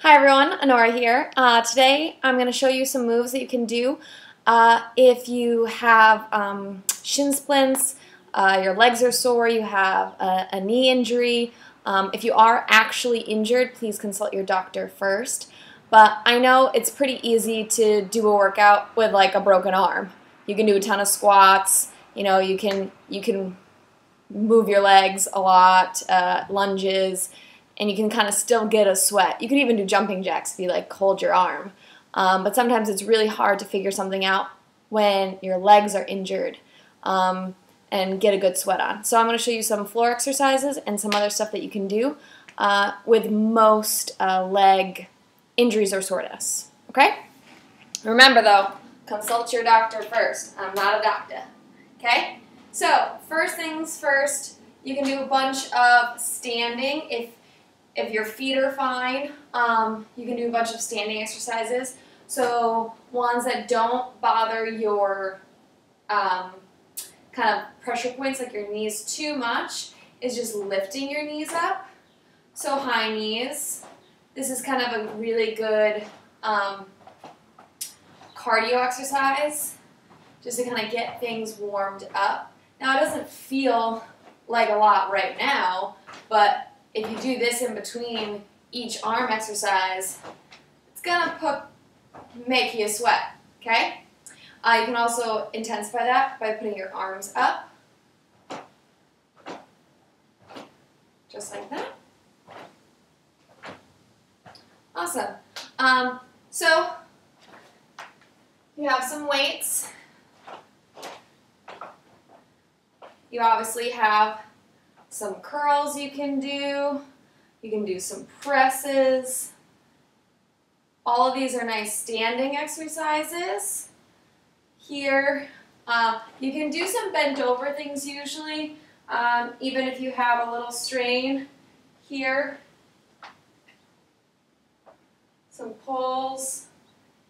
Hi everyone, Anora here. Today I'm going to show you some moves that you can do if you have shin splints, your legs are sore, you have a knee injury. If you are actually injured, please consult your doctor first. But I know it's pretty easy to do a workout with like a broken arm. You can do a ton of squats, you can move your legs a lot, lunges, and you can kind of still get a sweat. You could even do jumping jacks if you like hold your arm. But sometimes it's really hard to figure something out when your legs are injured and get a good sweat on. So I'm going to show you some floor exercises and some other stuff that you can do with most leg injuries or soreness. Okay? Remember though, consult your doctor first. I'm not a doctor. Okay? So first things first, you can do a bunch of standing. If your feet are fine, you can do a bunch of standing exercises. So ones that don't bother your kind of pressure points, like your knees too much, is just lifting your knees up. So high knees. This is kind of a really good cardio exercise, just to kind of get things warmed up. Now it doesn't feel like a lot right now, but if you do this in between each arm exercise, it's gonna make you sweat, okay? You can also intensify that by putting your arms up, just like that. Awesome. So you have some weights. You obviously have some curls you can do. You can do some presses. All of these are nice standing exercises. Here, you can do some bent over things usually, even if you have a little strain. Here, some pulls.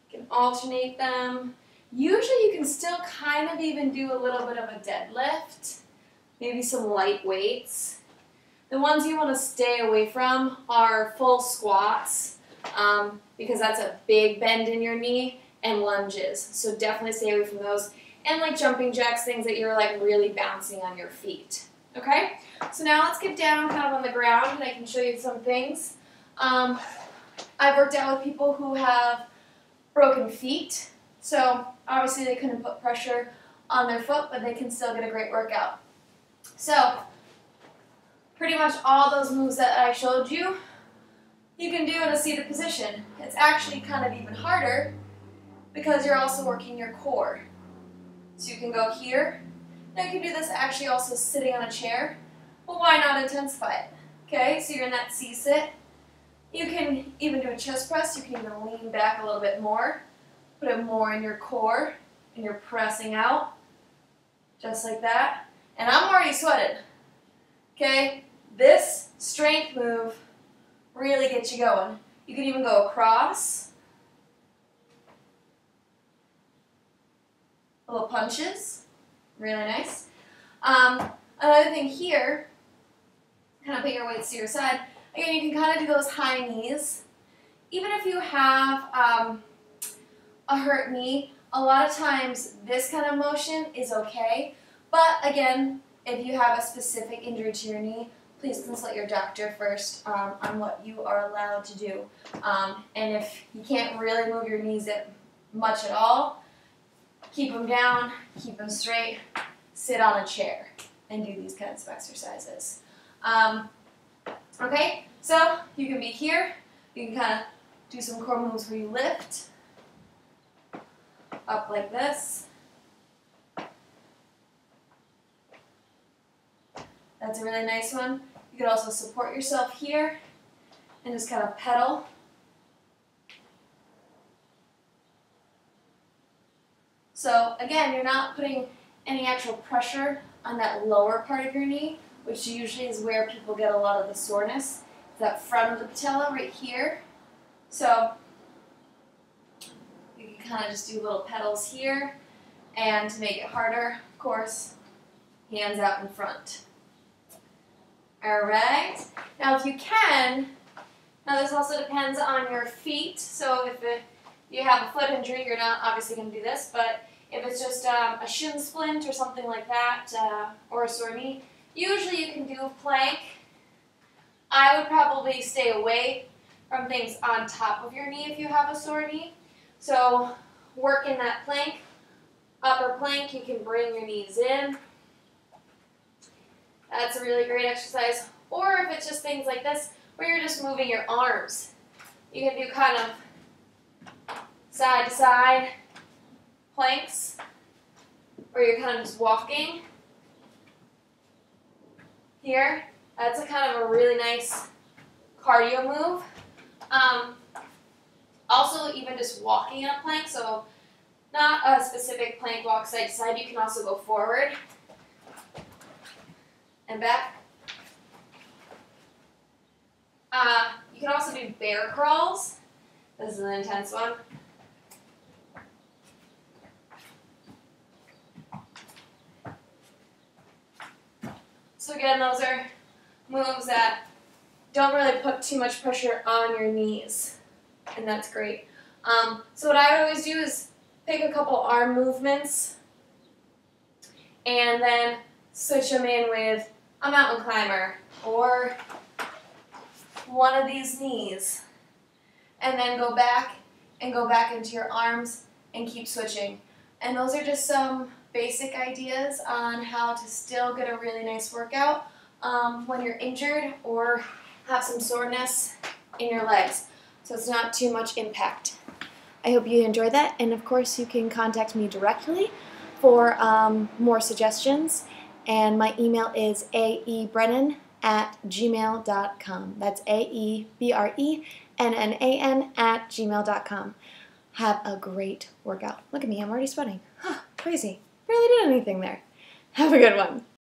You can alternate them. Usually you can still kind of even do a little bit of a deadlift. Maybe some light weights. The ones you want to stay away from are full squats because that's a big bend in your knee, and lunges. So definitely stay away from those. And like jumping jacks, things that you're like really bouncing on your feet. Okay? So now let's get down kind of on the ground and I can show you some things. I've worked out with people who have broken feet. So obviously they couldn't put pressure on their foot, but they can still get a great workout. So, pretty much all those moves that I showed you, you can do in a seated position. It's actually kind of even harder because you're also working your core. So you can go here. Now you can do this actually also sitting on a chair, but why not intensify it? Okay, so you're in that C-sit. You can even do a chest press. You can even lean back a little bit more, put it more in your core, and you're pressing out, just like that. And I'm already sweated, okay? This strength move really gets you going. You can even go across. Little punches, really nice. Another thing here, kind of put your weights to your side. Again, you can kind of do those high knees. Even if you have a hurt knee, a lot of times this kind of motion is okay. But again, if you have a specific injury to your knee, please consult your doctor first on what you are allowed to do. And if you can't really move your knees much at all, keep them down, keep them straight, sit on a chair, and do these kinds of exercises. Okay, so you can be here. You can kind of do some core moves where you lift up like this. That's a really nice one. You could also support yourself here and just kind of pedal. So again, you're not putting any actual pressure on that lower part of your knee, which usually is where people get a lot of the soreness. It's that front of the patella right here. So you can kind of just do little pedals here. And to make it harder, of course, hands out in front. All right. Now, if you can, Now this also depends on your feet, so if you have a foot injury, you're not obviously going to do this, but if it's just a shin splint or something like that, or a sore knee, usually you can do a plank. I would probably stay away from things on top of your knee if you have a sore knee. So work in that plank. Upper plank, you can bring your knees in. That's a really great exercise. Or if it's just things like this, where you're just moving your arms. You can do kind of side to side planks, where you're kind of just walking. Here, that's a kind of a really nice cardio move. Also, even just walking in a plank, so not a specific plank walk side to side, you can also go forward and back. You can also do bear crawls. This is an intense one. So again, those are moves that don't really put too much pressure on your knees, and that's great. So what I would always do is pick a couple arm movements and then switch them in with a mountain climber or one of these knees, and then go back into your arms and keep switching. And those are just some basic ideas on how to still get a really nice workout when you're injured or have some soreness in your legs, so it's not too much impact. I hope you enjoyed that, and of course you can contact me directly for more suggestions, and my email is aebrennan@gmail.com. That's aebrennan@gmail.com. Have a great workout. Look at me, I'm already sweating. Huh, crazy. Barely did anything there. Have a good one.